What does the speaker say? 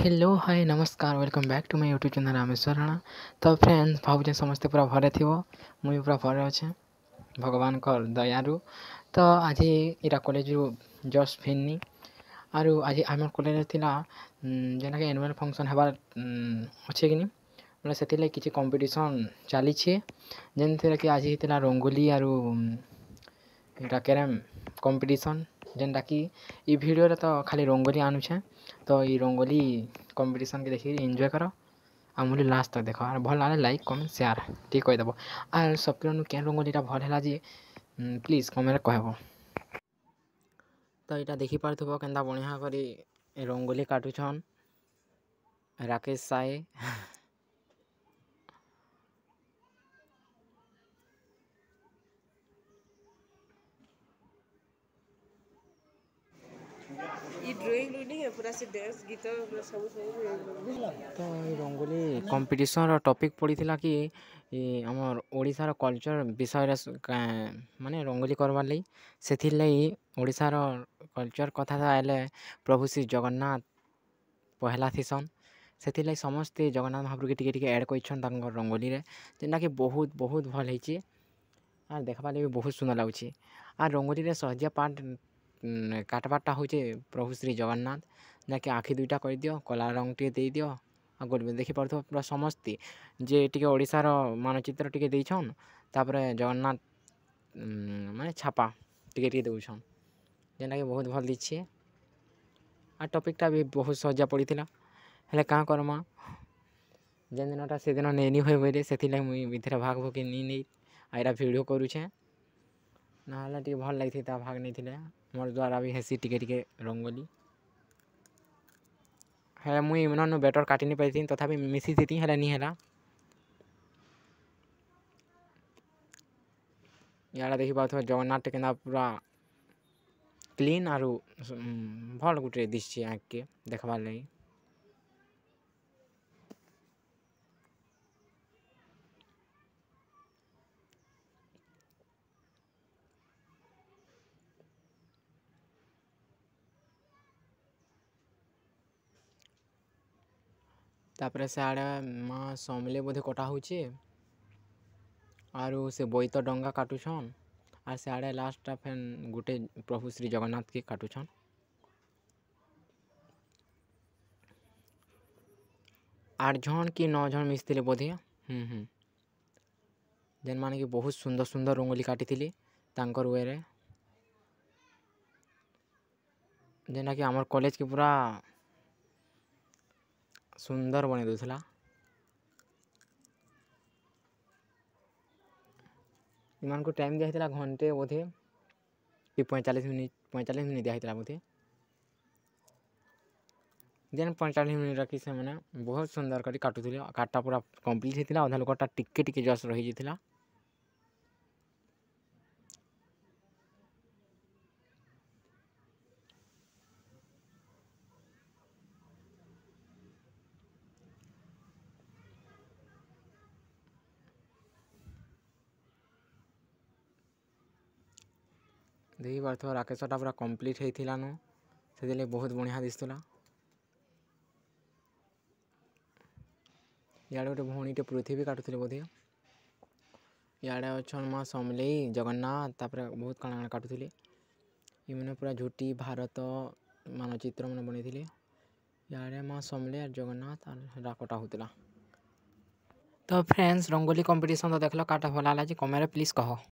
Hello hi नमस्कार welcome back to my YouTube channel Rameshwar Rana. तो friends भावुचे समस्ते पूरा भरे थी मुझे पूरा भरे अच्छे भगवान दयारू। तो आज इरा कॉलेज जस्ट फिरनी आरु आज आम कॉलेज थी जेनक एनुअल फंक्शन हबार अच्छे कि बोले से किसी कंपटीशन चली जेन कि आज होता रंगोली आरु इटा कैरम कंपटीशन जेनटा कि ई वीडियो रे तो खाली रंगोली आणुछे। तो ये रंगोली कंपटीशन के देखिए एंजॉय करो आ मुझे लास्ट तक देख और भल लगे लाइक कमेंट शेयर ठीक कहीदेव आर सबके क्या रंगोलीटा भल है जी प्लीज कमेंट कहब। तो यहाँ देखिपार केन्ता बढ़िया करी रंगोली काटुछन राकेश साए तो ये रंगोली कंपटीशन टॉपिक पड़ी कि आमर ओडिशार कल्चर विषय माने रंगोली करवार लगी से ओडिशार कल्चर कथा आए प्रभु श्री जगन्नाथ पहला थीसन से समस्ते जगन्नाथ महाप्रभु के टिके ऐड कर रंगोली रे जेनटा कि बहुत बहुत भल होती और देखा भी बहुत सुंदर लगुच और रंगोली रे सहजिया पार्ट काटबारटा हूँ प्रभु श्री जगन्नाथ जहाँकि आखि दुईटा कर दियो कला रंग टे दे दियो आ गोल देखिपार पूरा समस्ते जे टिके ओडिशार मानचित्र टिके देछन तापर जगन्नाथ माने छापा टिके टिके देउछन जेनटा कि बहुत भल दिछे आ टॉपिकटा भी बहुत सहजिया पड़ी हेले कहाँ करमा जेन दिनटा से दिन नहीं हुए बोले से मुझे भितर भाग भोग नहीं आईरा वीडियो करुछे ना टे भल लगी भाग नहीं मोर द्वारा भी हेसी टिके टिके रंगोली है मुई मन बेटर काटी नहीं पाई तथापि मिसी थी है नहीं है यार देखी पाथ जगन्नाथ के पूरा क्लीन आरु भल गोटे दिशे आँख के देखबार लगी तापर से आड़े माँ समले बोधे कटा होचे आरु से बोईत डंगा काटुछन और से आड़े लास्ट फेन गोटे प्रभु श्री जगन्नाथ के काटुछन 8 जन कि 9 जन मिसते बोधे जेन माने कि बहुत सुंदर सुंदर रंगोली काटी थी तांकर वे रे जेना कि आमर कॉलेज के पूरा सुंदर बने दूसला इन को टाइम दिया घंटे बोधे कि 45 मिनट दिया बोधे जेन 45 मिनट रखी से मैंने बहुत सुंदर कर काटुले काटा पूरा कंप्लीट होता अधा लोकटा टिके टिके जस्ट रही जाता देखी पार्थ राकेशटा पूरा कंप्लीट होता नु से बहुत बढ़िया दिसुला इे गोटे भौणीटे पृथ्वी काटुले बोधे इे अच्छन माँ समलेई जगन्नाथ तापर बहुत काଣା काटुले ये पूरा झूठी भारत मानचित्र मैंने बनी इे माँ समले जगन्नाथ राकटा होता। तो फ्रेंड्स रंगोली कंपटीशन तो देख लो काटा भला कमेंट प्लीज कहो।